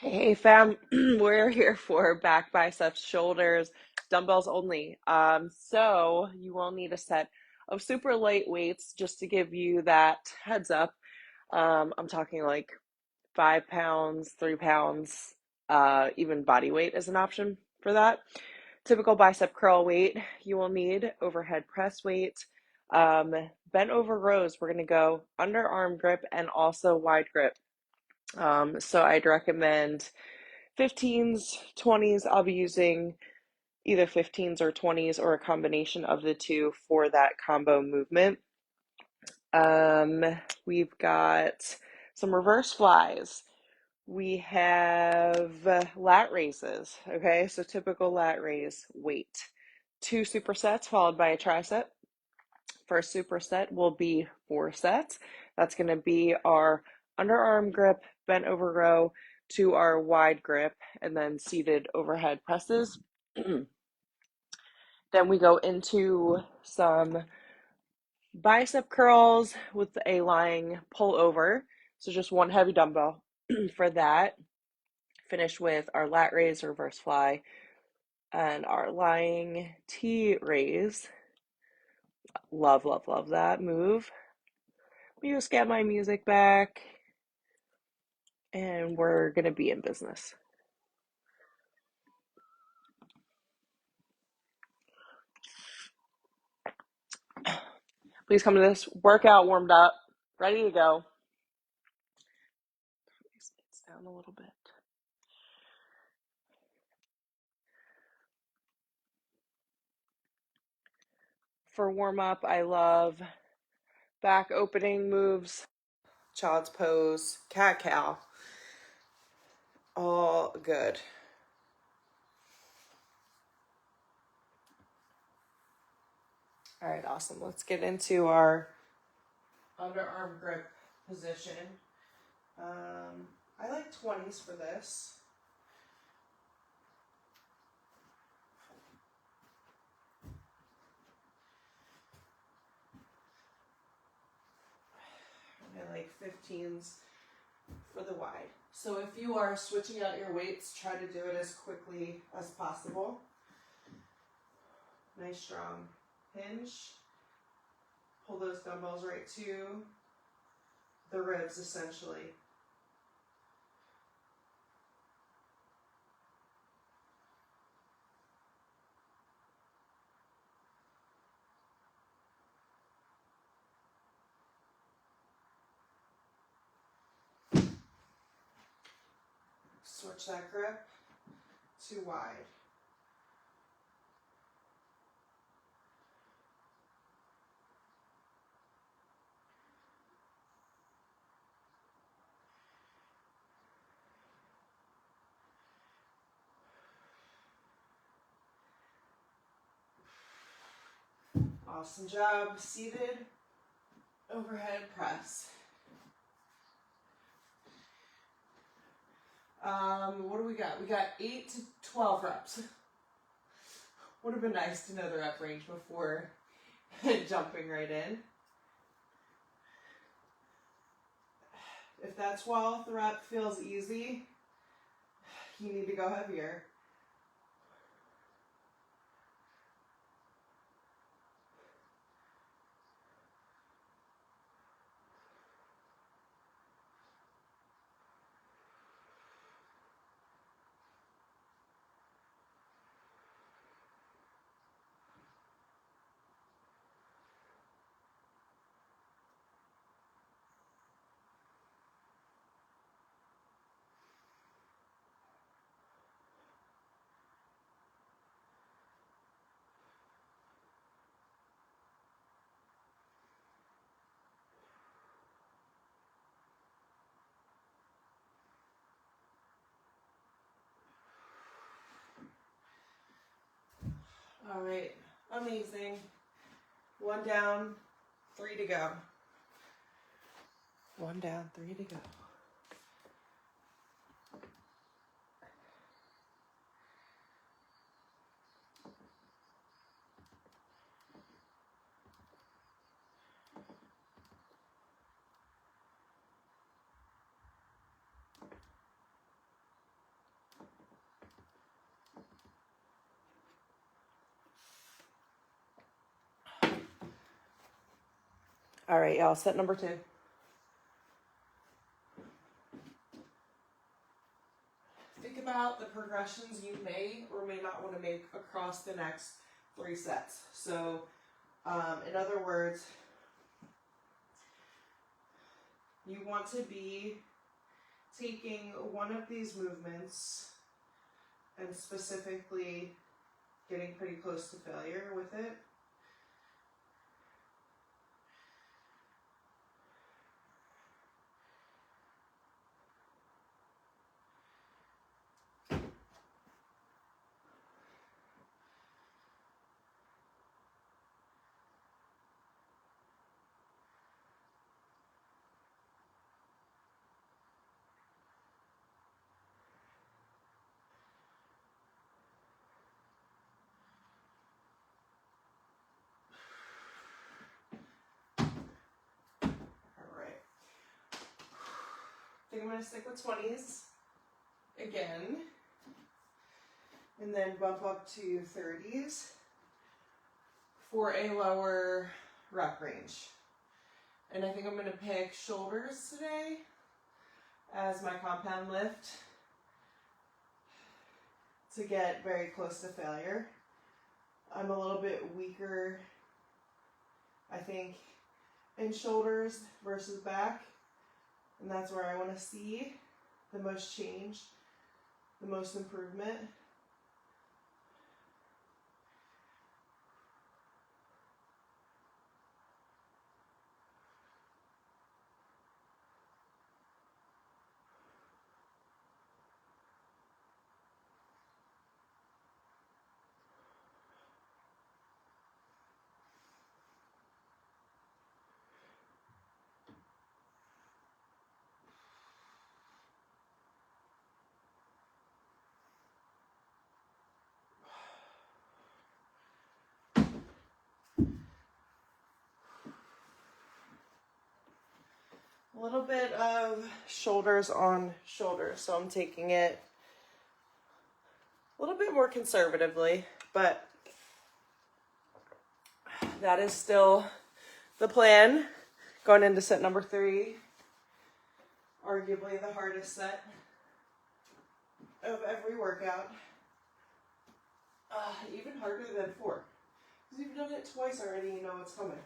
Hey fam, we're here for back, biceps, shoulders, dumbbells only. So you will need a set of super light weights just to give you that heads up. I'm talking like 5 pounds, 3 pounds, even body weight is an option for that. Typical bicep curl weight, you will need overhead press weight. Um, Bent over rows, we're gonna go underarm grip and also wide grip. So I'd recommend 15s, 20s. I'll be using either 15s or 20s or a combination of the two for that combo movement. Um, we've got some reverse flies. We have lat raises. Okay, so typical lat raise weight. Two supersets followed by a tricep. First superset will be 4 sets. That's going to be our underarm grip, bent over row to our wide grip, and then seated overhead presses. Then we go into some bicep curls with a lying pull over. So just one heavy dumbbell for that. Finish with our lat raise, reverse fly, and our lying T raise. Love, love, love that move. We just get my music back and we're going to be in business. Please come to this workout warmed up, ready to go. It's down a little bit. For warm up, I love back opening moves, child's pose, cat cow. All good. All right, awesome. Let's get into our underarm grip position. I like 20s for this. I like 15s for the wide. So if you are switching out your weights, try to do it as quickly as possible. Nice strong hinge. Pull those dumbbells right to the ribs essentially. Switch that grip to wide. Awesome job. Seated overhead press. What do we got? We got 8 to 12 reps. Would have been nice to know the rep range before jumping right in. If that 12th rep feels easy, you need to go heavier. All right, amazing. 1 down, 3 to go. 1 down, 3 to go. All right, y'all, set number 2. Think about the progressions you may or may not want to make across the next 3 sets. So, in other words, you want to be taking one of these movements and specifically getting pretty close to failure with it. I think I'm going to stick with 20s again, and then bump up to 30s for a lower rep range. And I think I'm going to pick shoulders today as my compound lift to get very close to failure. I'm a little bit weaker, I think, in shoulders versus back. And that's where I want to see the most change, the most improvement. A little bit of shoulders on shoulders, so I'm taking it a little bit more conservatively, but that is still the plan going into set number 3. Arguably the hardest set of every workout. Even harder than 4. Because you've done it twice already, you know what's coming.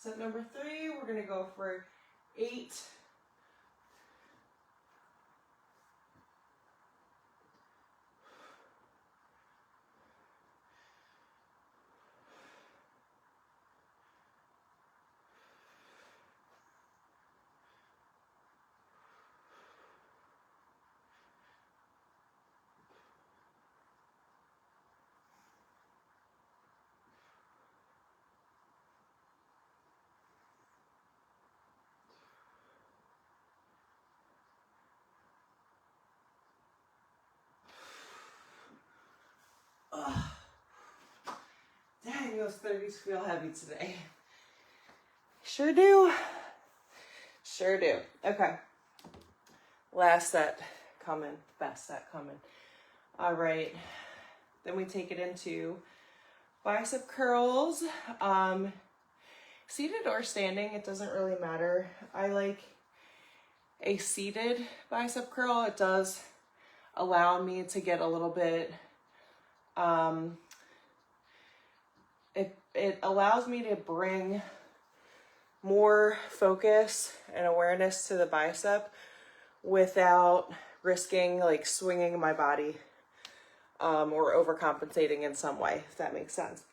Set number 3, we're going to go for 8. Oh, dang, those 30s feel heavy today. Sure do. Sure do. Okay. Last set coming. Best set coming. All right. Then we take it into bicep curls. Seated or standing, it doesn't really matter. I like a seated bicep curl. It does allow me to get a little bit, it allows me to bring more focus and awareness to the bicep without risking like swinging my body or overcompensating in some way, if that makes sense.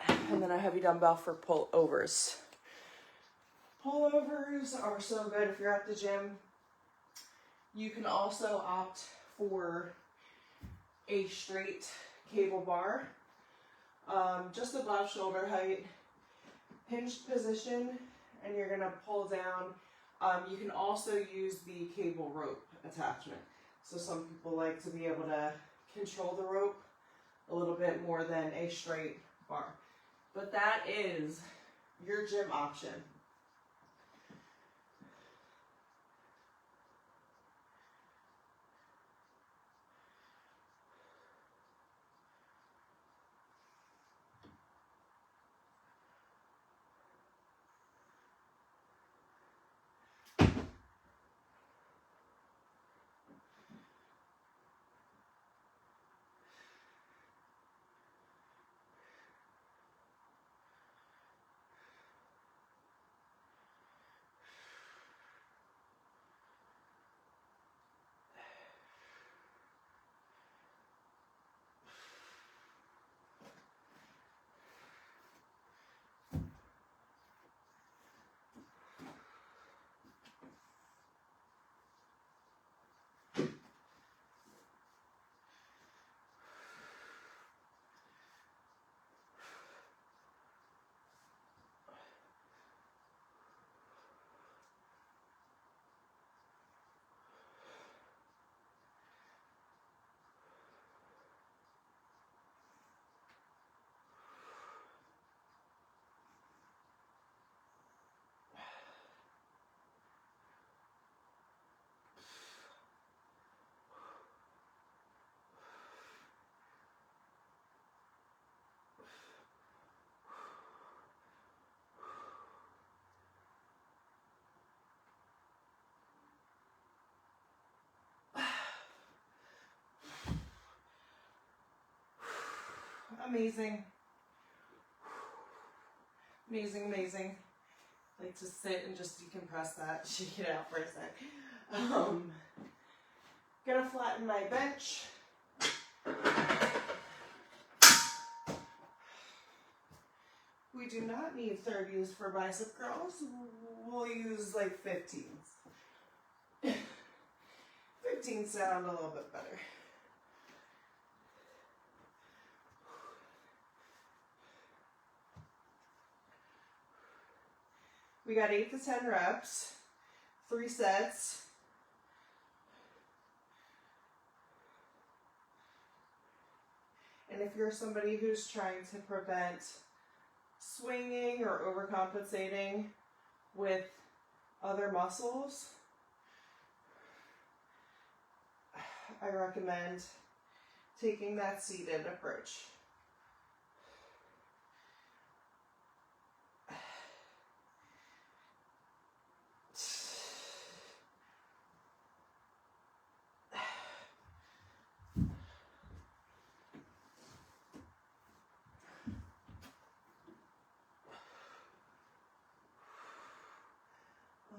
And then a heavy dumbbell for pullovers. Pullovers are so good if you're at the gym. You can also opt for a straight cable bar, just above shoulder height, hinged position, and you're gonna pull down. You can also use the cable rope attachment. So some people like to be able to control the rope a little bit more than a straight bar. But that is your gym option. Amazing. Amazing, amazing. Like to sit and just decompress that, shake it out for a sec. Gonna flatten my bench. We do not need 30s for bicep curls. We'll use like 15s. 15s sound a little bit better. We got 8 to 10 reps, 3 sets. And if you're somebody who's trying to prevent swinging or overcompensating with other muscles, I recommend taking that seated approach.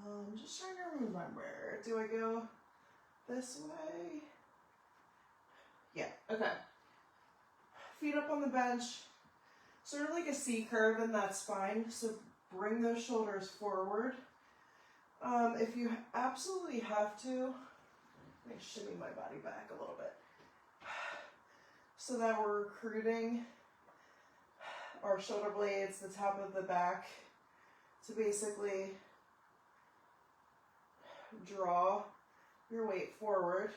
I'm just trying to remember. Do I go this way? Yeah, okay. Feet up on the bench. Sort of like a C curve in that spine. So bring those shoulders forward. If you absolutely have to, let me shimmy my body back a little bit. So that we're recruiting our shoulder blades, the top of the back, to basically draw your weight forward.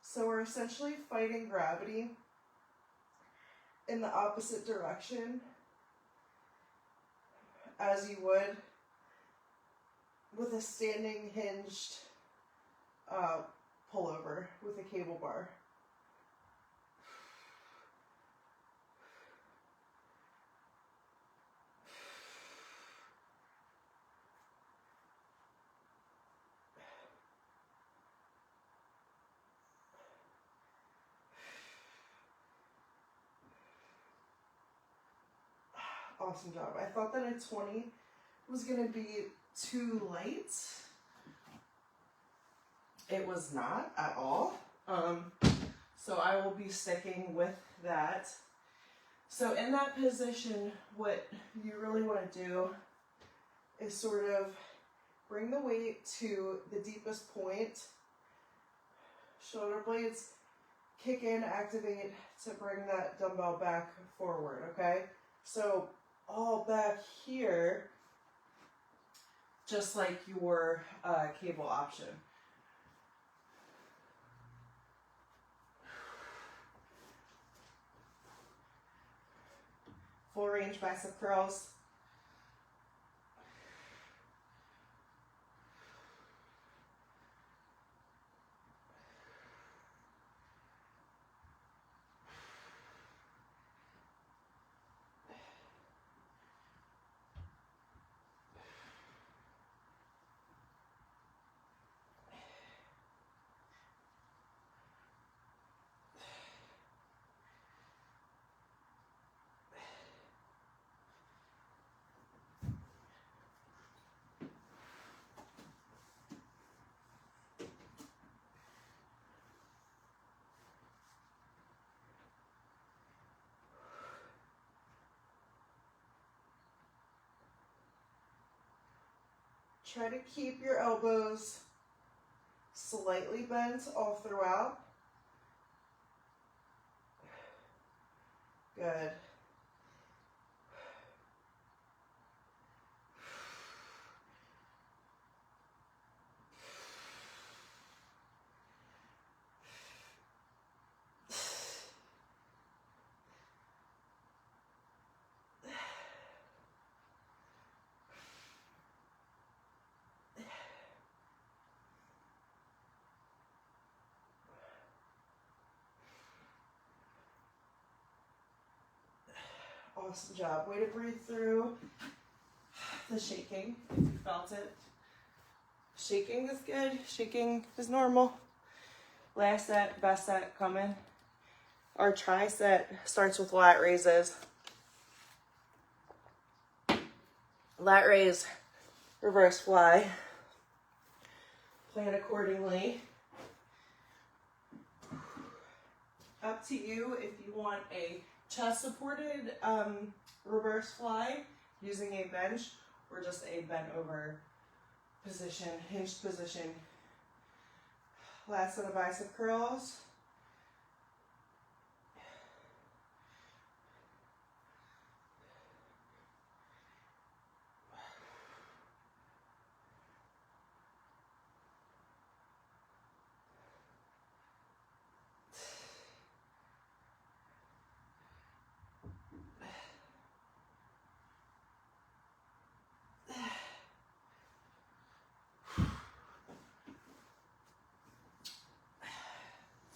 So we're essentially fighting gravity in the opposite direction as you would with a standing hinged pullover with a cable bar. Awesome job. I thought that a 20 was going to be too light. It was not at all. So I will be sticking with that. So in that position, what you really want to do is sort of bring the weight to the deepest point. Shoulder blades kick in, activate to bring that dumbbell back forward, okay? So all back here, just like your cable option. Full range bicep curls. Try to keep your elbows slightly bent all throughout. Good. Awesome job. Way to breathe through the shaking, if you felt it. Shaking is good. Shaking is normal. Last set, best set coming. Our tri set starts with lat raises. Lat raise, reverse fly. Plan accordingly. Up to you if you want a chest supported reverse fly using a bench or just a bent over position, hinged position. Last set of bicep curls.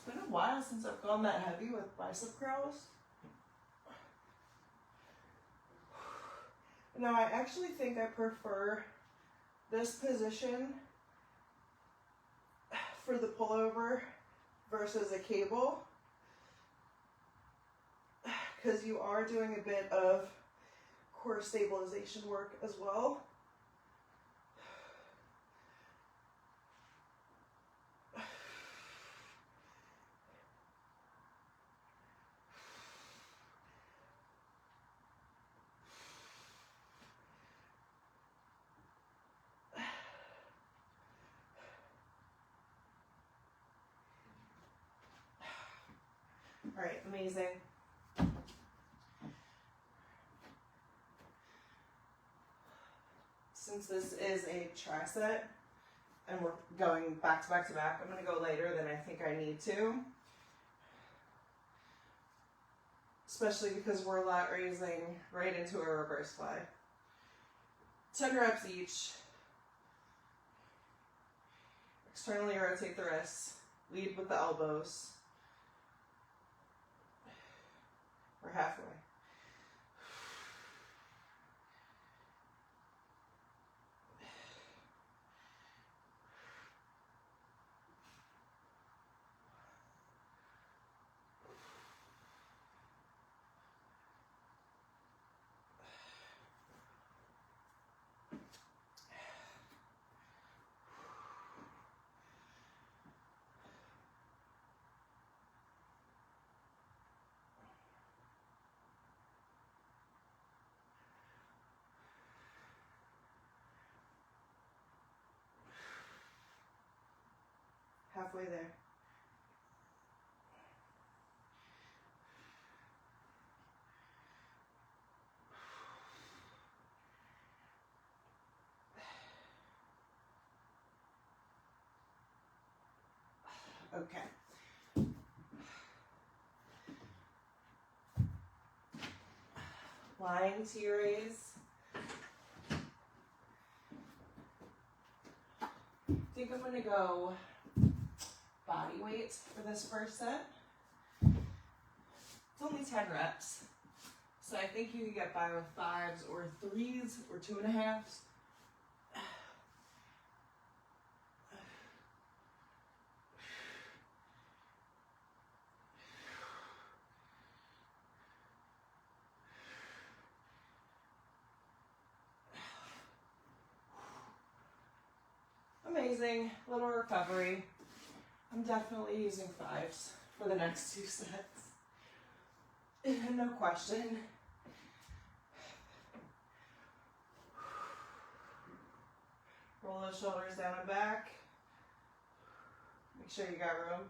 It's been a while since I've gone that heavy with bicep curls. Now I actually think I prefer this position for the pullover versus a cable, because you are doing a bit of core stabilization work as well. All right, amazing. Since this is a tricep and we're going back to back to back, I'm going to go later than I think I need to. Especially because we're lat raising right into a reverse fly. 10 reps each. Externally rotate the wrists. Lead with the elbows. We're halfway. Halfway there. Okay. Lying T raise. I think I'm gonna go body weight for this first set. It's only 10 reps. So I think you can get by with 5s or 3s or 2.5s. Amazing, little recovery. I'm definitely using 5s for the next 2 sets. No question. Roll those shoulders down and back. Make sure you got room.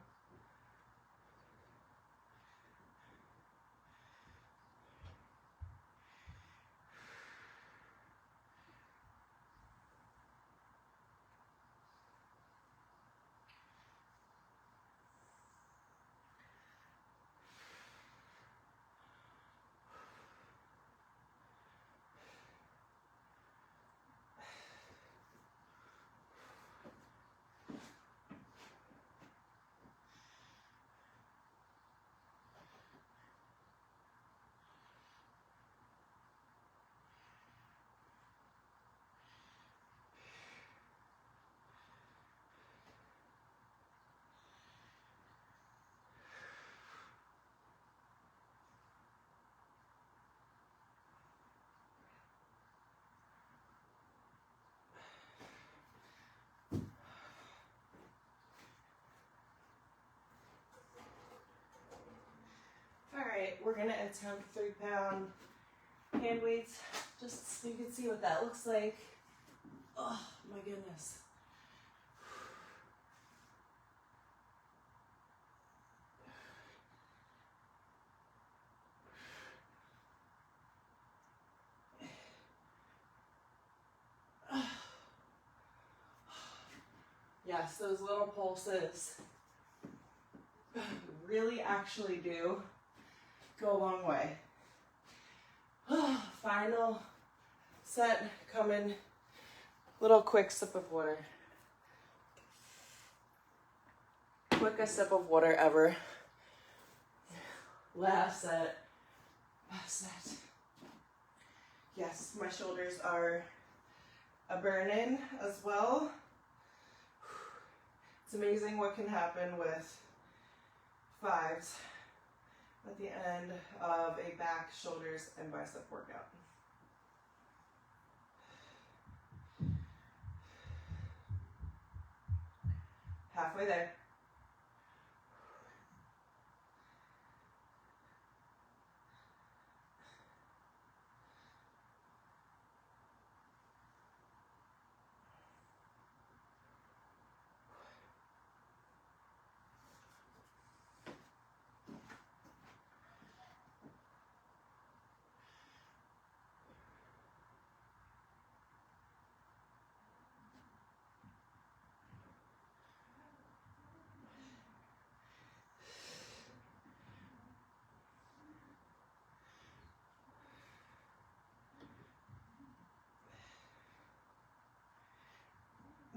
All right, we're gonna attempt 3-pound hand weights, just so you can see what that looks like. Oh my goodness. Yes, those little pulses really actually do go a long way. Final set coming. Little quick sip of water. Quickest sip of water ever. Last set. Last set. Yes, my shoulders are a burn-in as well. It's amazing what can happen with 5s at the end of a back, shoulders, and bicep workout. Halfway there.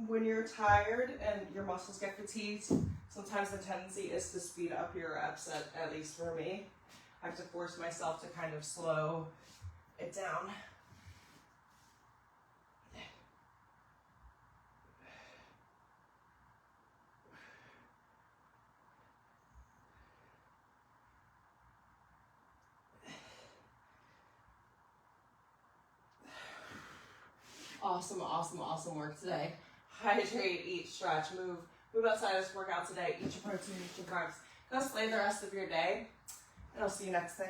When you're tired and your muscles get fatigued, sometimes the tendency is to speed up your reps, at least for me. I have to force myself to kind of slow it down. Awesome, awesome, awesome work today. Hydrate, eat, stretch, move outside of this workout today. Eat your protein, eat your carbs. Go slay the rest of your day, and I'll see you next time.